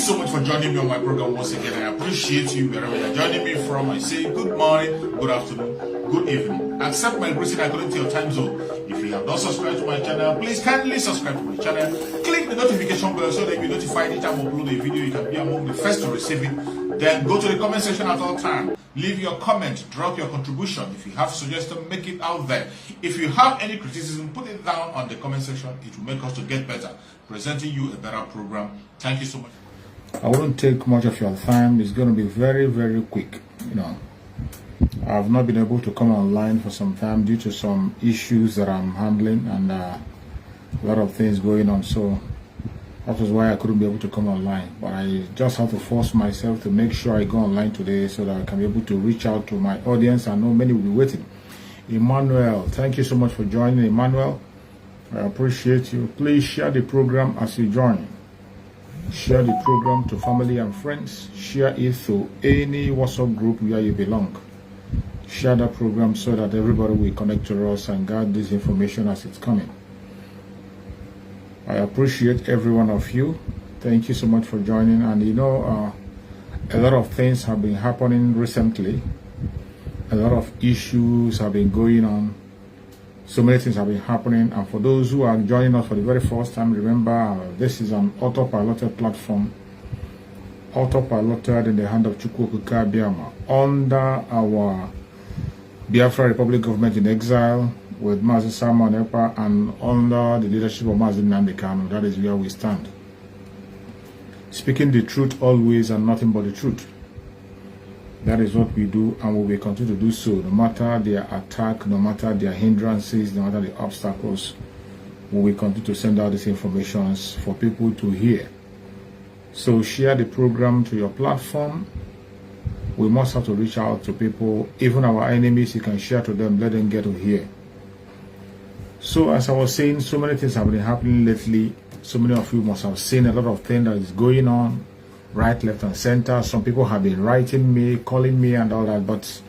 so much for joining me on my program once again. I appreciate you wherever you're joining me from. I say good morning, good afternoon, good evening. Accept my greeting according to your time zone. If you have not subscribed to my channel, please kindly subscribe to my channel. Click the notification bell so that you'll be notified anytime I upload a video. You can be among the first to receive it. Then go to the comment section at all times. Leave your comment, drop your contribution. If you have suggestions, make it out there. If you have any criticism, put it down on the comment section. It will make us to get better, presenting you a better program. Thank you so much. I won't take much of your time. It's going to be very, very quick. I've not been able to come online for some time due to some issues that I'm handling and a lot of things going on. So that was why I couldn't be able to come online. But I just have to force myself to make sure I go online today so that I can be able to reach out to my audience. I know many will be waiting. Emmanuel, thank you so much for joining. Emmanuel, I appreciate you. Please share the program as you join. Share the program to family and friends. Share it to any WhatsApp group where you belong. Share that program so that everybody will connect to us and get this information as it's coming. I appreciate every one of you. Thank you so much for joining. And a lot of things have been happening recently. A lot of issues have been going on. So many things have been happening. And for those who are joining us for the very first time, remember this is an autopiloted platform. Autopiloted in the hand of Chukwuka Biafra under our Biafra Republic government in exile with Mazi Simon Ekpa and under the leadership of Mazi Nnamdi Kanu. That is where we stand. Speaking the truth always and nothing but the truth. That is what we do, and we will continue to do so, no matter their attack, no matter their hindrances, no matter the obstacles. We will continue to send out these informations for people to hear. So share the program to your platform. We must have to reach out to people, even our enemies. You can share to them, let them get to hear. So as I was saying, so many things have been happening lately. So many of you must have seen a lot of things that is going on. Right, left, and center. Some people have been writing me, calling me, and all that, but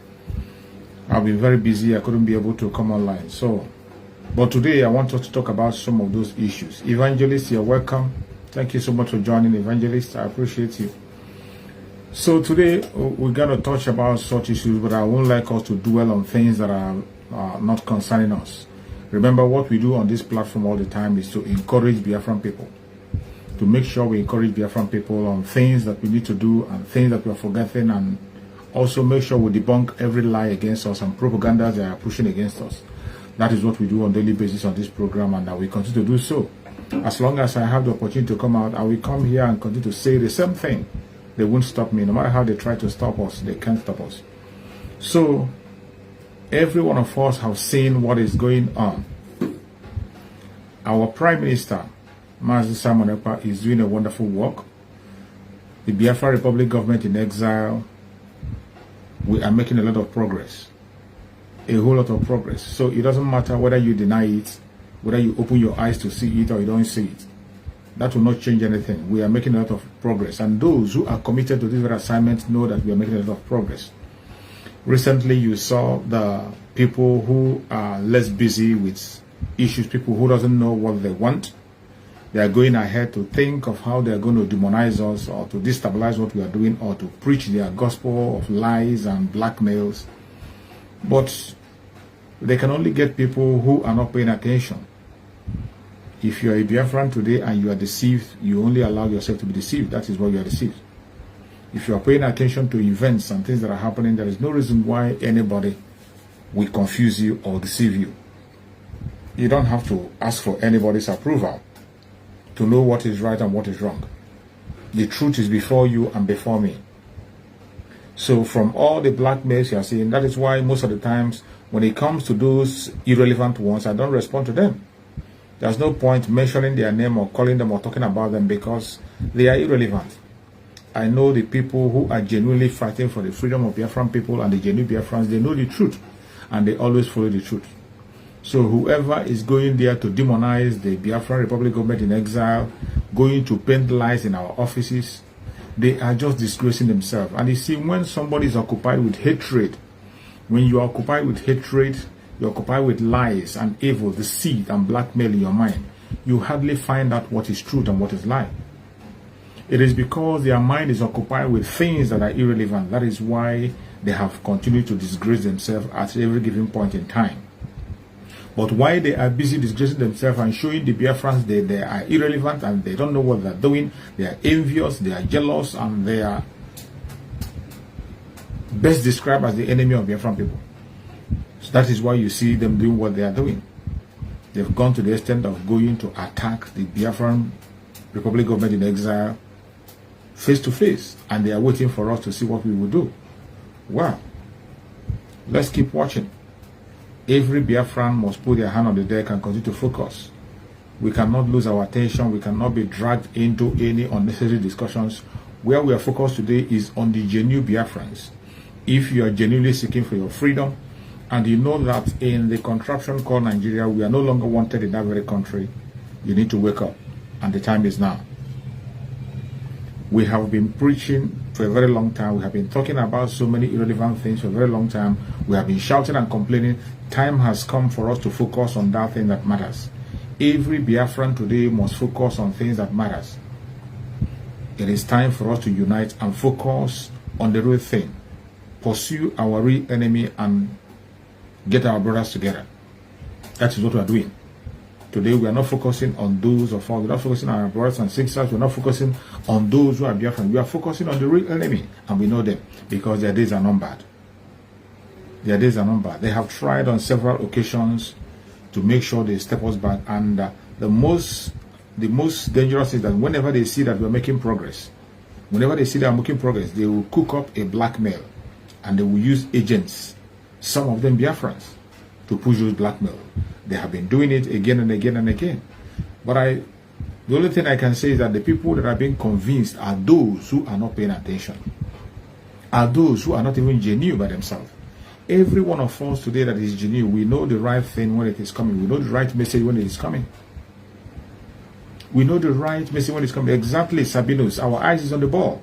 I've been very busy. I couldn't be able to come online. But today I want us to talk about some of those issues. Evangelist, you're welcome. Thank you so much for joining, Evangelist. I appreciate you. So today we're going to touch about such issues, but I won't like us to dwell on things that are not concerning us. Remember, what we do on this platform all the time is to encourage Biafran people. To make sure we encourage Biafran people on things that we need to do and things that we are forgetting, and also make sure we debunk every lie against us and propaganda they are pushing against us. That is what we do on a daily basis on this program, and I will continue to do so. As long as I have the opportunity to come out, I will come here and continue to say the same thing. They won't stop me. No matter how they try to stop us, they can't stop us. So every one of us have seen what is going on. Our Prime Minister, Mazi Simon Ekpa, is doing a wonderful work. The Biafra Republic government in exile, we are making a lot of progress. A whole lot of progress. So it doesn't matter whether you deny it, whether you open your eyes to see it or you don't see it. That will not change anything. We are making a lot of progress. And those who are committed to this very assignment know that we are making a lot of progress. Recently, you saw the people who are less busy with issues, people who doesn't know what they want. They are going ahead to think of how they are going to demonize us or to destabilize what we are doing or to preach their gospel of lies and blackmails. But they can only get people who are not paying attention. If you are a Biafran today and you are deceived, you only allow yourself to be deceived. That is why you are deceived. If you are paying attention to events and things that are happening, there is no reason why anybody will confuse you or deceive you. You don't have to ask for anybody's approval to know what is right and what is wrong. The truth is before you and before me. So from all the blackmails you are seeing, that is why most of the times when it comes to those irrelevant ones, I don't respond to them. There's no point mentioning their name or calling them or talking about them because they are irrelevant. I know the people who are genuinely fighting for the freedom of Biafran people and the genuine Biafrans, they know the truth and they always follow the truth. So whoever is going there to demonize the Biafra Republic government in exile, going to paint lies in our offices, they are just disgracing themselves. And you see, when somebody is occupied with hatred, when you are occupied with hatred, you're occupied with lies and evil, deceit and blackmail in your mind, you hardly find out what is truth and what is lie. It is because their mind is occupied with things that are irrelevant. That is why they have continued to disgrace themselves at every given point in time. But while they are busy disgracing themselves and showing the Biafrans that they are irrelevant and they don't know what they're doing, they are envious, they are jealous, and they are best described as the enemy of Biafran people. So that is why you see them doing what they are doing. They've gone to the extent of going to attack the Biafran Republic government in exile face to face, and they are waiting for us to see what we will do. Well, let's keep watching. Every Biafran must put their hand on the deck and continue to focus. We cannot lose our attention. We cannot be dragged into any unnecessary discussions. Where we are focused today is on the genuine Biafrans. If you are genuinely seeking for your freedom, and you know that in the contraption called Nigeria, we are no longer wanted in that very country, you need to wake up, and the time is now. We have been preaching for a very long time. We have been talking about so many irrelevant things for a very long time. We have been shouting and complaining. Time has come for us to focus on that thing that matters. Every Biafran today must focus on things that matters. It is time for us to unite and focus on the real thing. Pursue our real enemy and get our brothers together. That is what we are doing. Today we are not focusing on those of us. We are not focusing on our brothers and sisters. We are not focusing on those who are Biafran. We are focusing on the real enemy, and we know them because their days are numbered. Their days are numbered. They have tried on several occasions to make sure they step us back, and the most dangerous is that whenever they see that we are making progress, whenever they see that we are making progress, they will cook up a blackmail, and they will use agents, some of them Biafrans, to push those blackmail. They have been doing it again and again and again. But the only thing I can say is that the people that are being convinced are those who are not paying attention, are those who are not even genuine by themselves. Every one of us today that is genuine, we know the right thing when it is coming. We know the right message when it is coming. We know the right message when it's coming. Exactly, Sabinos. Our eyes is on the ball.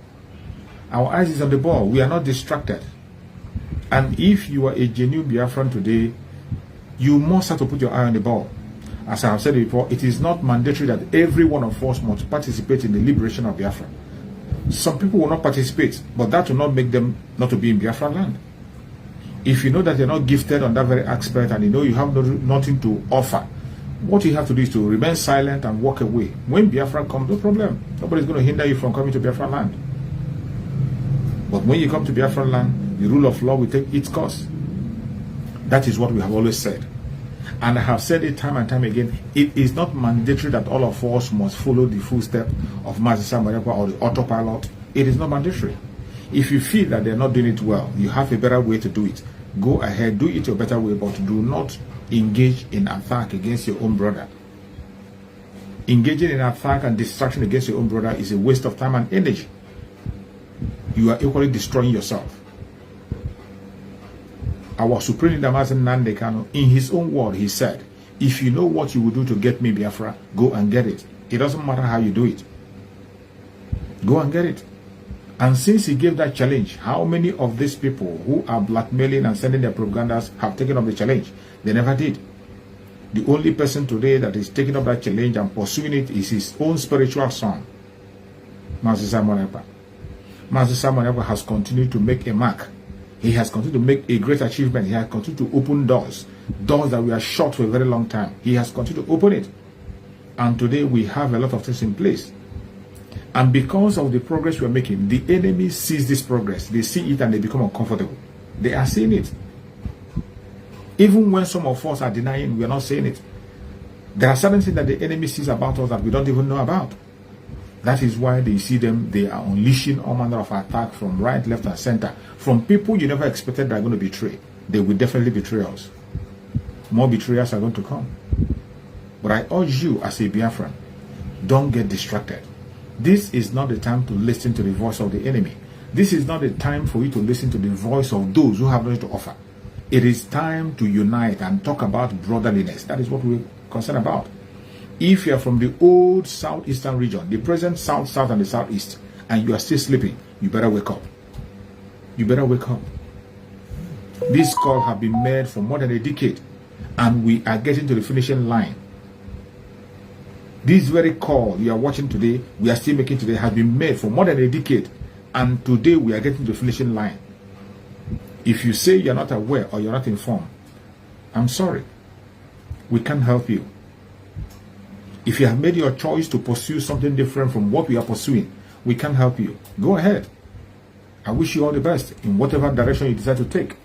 Our eyes is on the ball. We are not distracted. And if you are a genuine Biafran today, you must have to put your eye on the ball. As I have said before, it is not mandatory that every one of us must participate in the liberation of Biafra. Some people will not participate, but that will not make them not to be in Biafra land. If you know that you're not gifted on that very aspect and you know you have nothing to offer, what you have to do is to remain silent and walk away. When Biafra comes, no problem. Nobody's going to hinder you from coming to Biafra land. But when you come to Biafra land, the rule of law will take its course. That is what we have always said. And I have said it time and time again, it is not mandatory that all of us must follow the footstep of Master Samuel or the autopilot. It is not mandatory. If you feel that they're not doing it well, you have a better way to do it. Go ahead, do it your better way, but do not engage in attack against your own brother. Engaging in attack and distraction against your own brother is a waste of time and energy. You are equally destroying yourself. Our Supreme Leader Nnamdi Kanu, in his own word, he said, if you know what you will do to get me Biafra, go and get it. It doesn't matter how you do it. Go and get it. And since he gave that challenge, how many of these people who are blackmailing and sending their propagandas have taken up the challenge? They never did. The only person today that is taking up that challenge and pursuing it is his own spiritual son, Master Simon Ekpa. Master Simon Ekpa has continued to make a mark. He has continued to make a great achievement. He has continued to open doors that were shut for a very long time. He has continued to open it. And today we have a lot of things in place. And because of the progress we are making, the enemy sees this progress. They see it and they become uncomfortable. They are seeing it. Even when some of us are denying, we are not saying it. There are certain things that the enemy sees about us that we don't even know about. That is why they see them, they are unleashing all manner of attack from right, left, and center. From people you never expected they are going to betray. They will definitely betray us. More betrayers are going to come. But I urge you as a Biafran, don't get distracted. This is not the time to listen to the voice of the enemy. This is not the time for you to listen to the voice of those who have nothing to offer. It is time to unite and talk about brotherliness. That is what we're concerned about. If you are from the old southeastern region, the present south, and the southeast, and you are still sleeping, you better wake up. You better wake up. This call has been made for more than a decade, and we are getting to the finishing line. This very call you are watching today, we are still making today, has been made for more than a decade. And today we are getting to the finishing line. If you say you're not aware or you're not informed, I'm sorry. We can't help you. If you have made your choice to pursue something different from what we are pursuing, we can't help you. Go ahead. I wish you all the best in whatever direction you decide to take.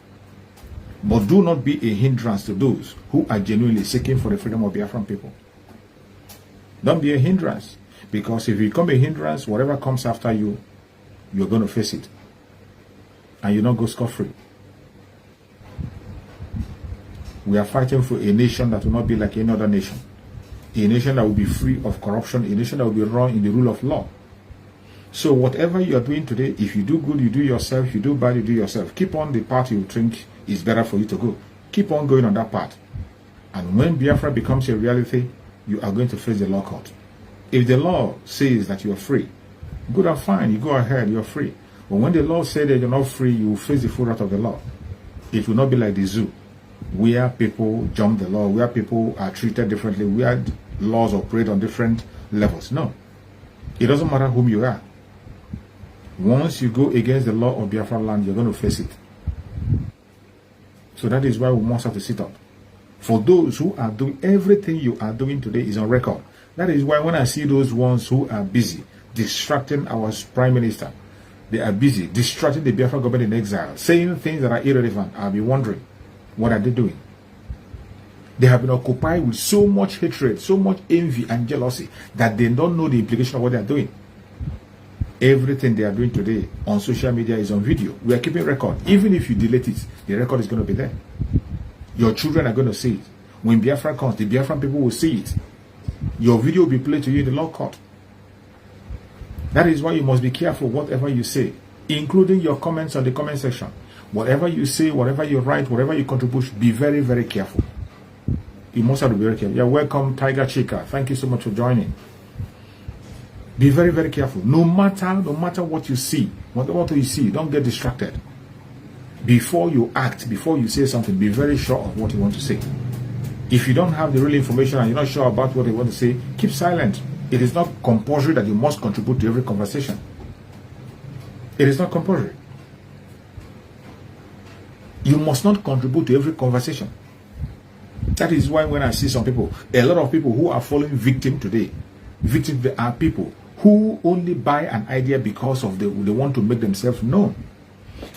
But do not be a hindrance to those who are genuinely seeking for the freedom of Biafran people. Don't be a hindrance. Because if you become a hindrance, whatever comes after you, you're going to face it. And you don't go scot-free. We are fighting for a nation that will not be like any other nation. A nation that will be free of corruption. A nation that will be run in the rule of law. So whatever you are doing today, if you do good, you do yourself. If you do bad, you do yourself. Keep on the path you think is better for you to go. Keep on going on that path. And when Biafra becomes a reality, you are going to face the law court. If the law says that you are free, good and fine, you go ahead, you're free. But when the law says that you're not free, you will face the full wrath of the law. It will not be like the zoo, where people jump the law, where people are treated differently, where laws operate on different levels. No. It doesn't matter whom you are. Once you go against the law of Biafra land, you're going to face it. So that is why we must have to sit up. For those who are doing everything you are doing today is on record. That is why when I see those ones who are busy distracting our Prime Minister, they are busy distracting the Biafra government in exile, saying things that are irrelevant, I'll be wondering, what are they doing? They have been occupied with so much hatred, so much envy and jealousy that they don't know the implication of what they are doing. Everything they are doing today on social media is on video. We are keeping record. Even if you delete it, the record is going to be there. Your children are going to see it. When Biafra comes, the Biafran people will see it. Your video will be played to you in the law court. That is why you must be careful whatever you say, including your comments on the comment section. Whatever you say, whatever you write, whatever you contribute, be very, very careful. You must have to be very careful. You're welcome, Tiger Chica. Thank you so much for joining. Be very, very careful. No matter what you see, whatever you see, don't get distracted. Before you act, before you say something, be very sure of what you want to say. If you don't have the real information and you're not sure about what you want to say, keep silent. It is not compulsory that you must contribute to every conversation. It is not compulsory. You must not contribute to every conversation. That is why when I see some people, a lot of people who are falling victim today, victims are people who only buy an idea because of they want to make themselves known.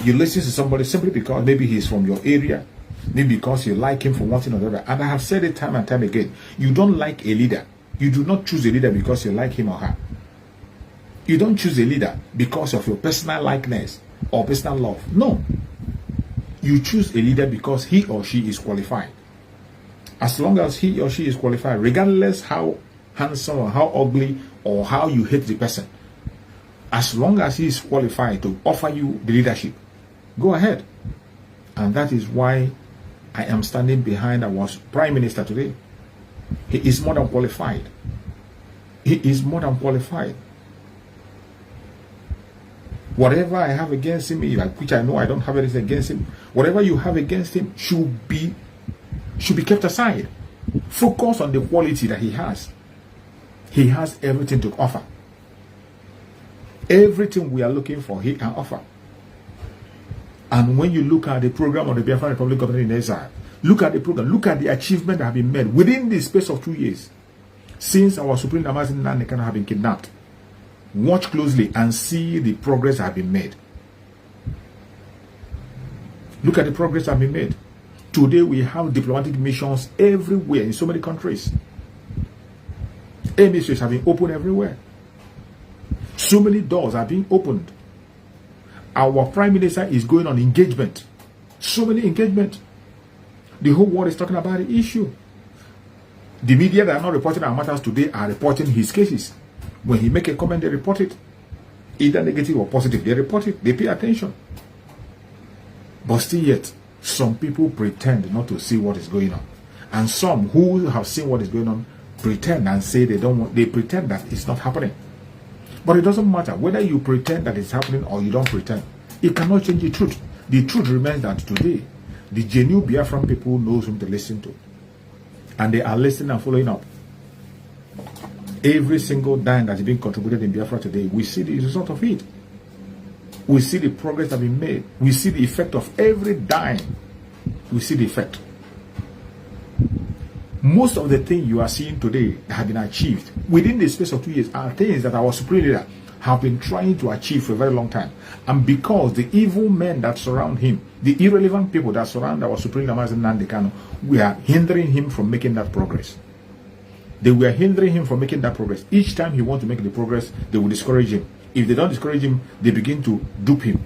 You listen to somebody simply because maybe he's from your area, maybe because you like him for one thing or the other. And I have said it time and time again, you don't like a leader. You do not choose a leader because you like him or her. You don't choose a leader because of your personal likeness or personal love. No. You choose a leader because he or she is qualified. As long as he or she is qualified, regardless how handsome or how ugly or how you hate the person, as long as he is qualified to offer you the leadership, go ahead. And that is why I am standing behind our Prime Minister today. He is more than qualified. He is more than qualified. Whatever I have against him, which I know I don't have anything against him, whatever you have against him should be kept aside. Focus on the quality that he has. He has everything to offer. Everything we are looking for, he can offer. And when you look at the program of the Biafra Republic Government in Exile, look at the program, look at the achievement that have been made within the space of 2 years since our Supreme Amazon Nanekana have been kidnapped. Watch closely and see the progress that have been made. Look at the progress that have been made. Today we have diplomatic missions everywhere in so many countries. Embassies have been opened everywhere. So many doors are being opened. Our Prime Minister is going on engagement. So many engagement. The whole world is talking about the issue. The media that are not reporting our matters today are reporting his cases. When he make a comment, they report it. Either negative or positive, they report it. They pay attention. But still yet, some people pretend not to see what is going on. And some who have seen what is going on pretend and say they don't want, they pretend that it's not happening. But it doesn't matter whether you pretend that it's happening or you don't pretend. It cannot change the truth. The truth remains that today, the genuine Biafran people knows whom to listen to. And they are listening and following up. Every single dime that's being contributed in Biafra today, we see the result of it. We see the progress that been made. We see the effect of every dime. We see the effect. Most of the things you are seeing today that have been achieved within the space of 2 years are things that our supreme leader have been trying to achieve for a very long time. And because the evil men that surround him, the irrelevant people that surround our supreme leader, Nnamdi Kanu, we are hindering him from making that progress. They were hindering him from making that progress. Each time he wants to make the progress, they will discourage him. If they don't discourage him, they begin to dupe him.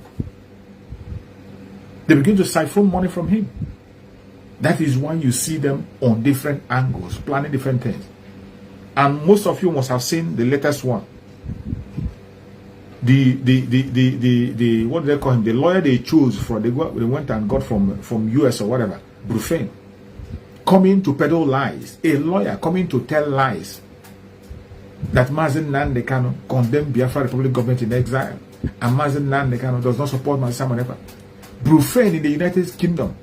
They begin to siphon money from him. That is why you see them on different angles, planning different things. And most of you must have seen the latest one. The what do they call him? The lawyer they chose from, they went and got from US or whatever, Brufane, coming to peddle lies. A lawyer coming to tell lies that Mazen Nnamdi Kanu condemned Biafra Republic government in exile, and Mazen Nnamdi Kanu does not support Mazen Samonepa. Brufane in the United Kingdom,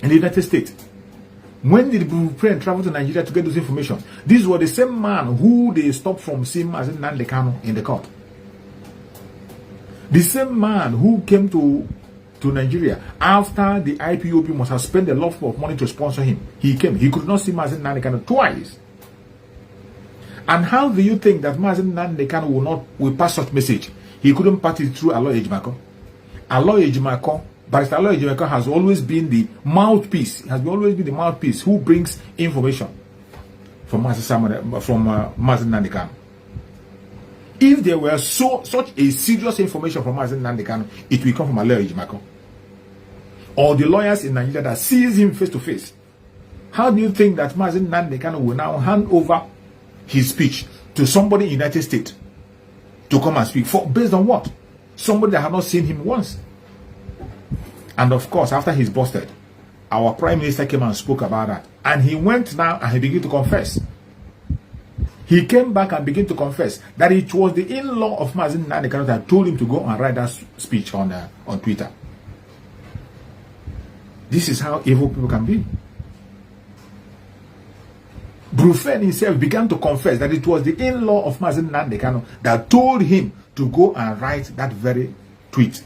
in the United States. When did Brufane travel to Nigeria to get this information? This was the same man who they stopped from seeing Mazen Nnamdi Kanu in the court. The same man who came to Nigeria after the IPOB must have spent a lot of money to sponsor him. He came. He could not see Mazen Nnamdi Kanu twice. And how do you think that Mazen Nnamdi Kanu will pass such message? He couldn't pass it through Aloy Ejimako. Aloy Ejimako, Barrister Aloy Ejimako has always been the mouthpiece. Has always been the mouthpiece who brings information from Mazen Nnamdi Kanu. If there were such a serious information from Mazen Nnamdi Kanu, it will come from Aloy Ejimako or the lawyers in Nigeria that sees him face to face. How do you think that Mazen Nnamdi Kanu will now hand over his speech to somebody in the United States to come and speak for? Based on what? Somebody that have not seen him once. And of course, after he's busted, our Prime Minister came and spoke about that. And he went now and he began to confess. He came back and began to confess that it was the in-law of Mazen Nnamdi Kanu that told him to go and write that speech on Twitter. This is how evil people can be. Brufane himself began to confess that it was the in-law of Mazen Nnamdi Kanu that told him to go and write that very tweet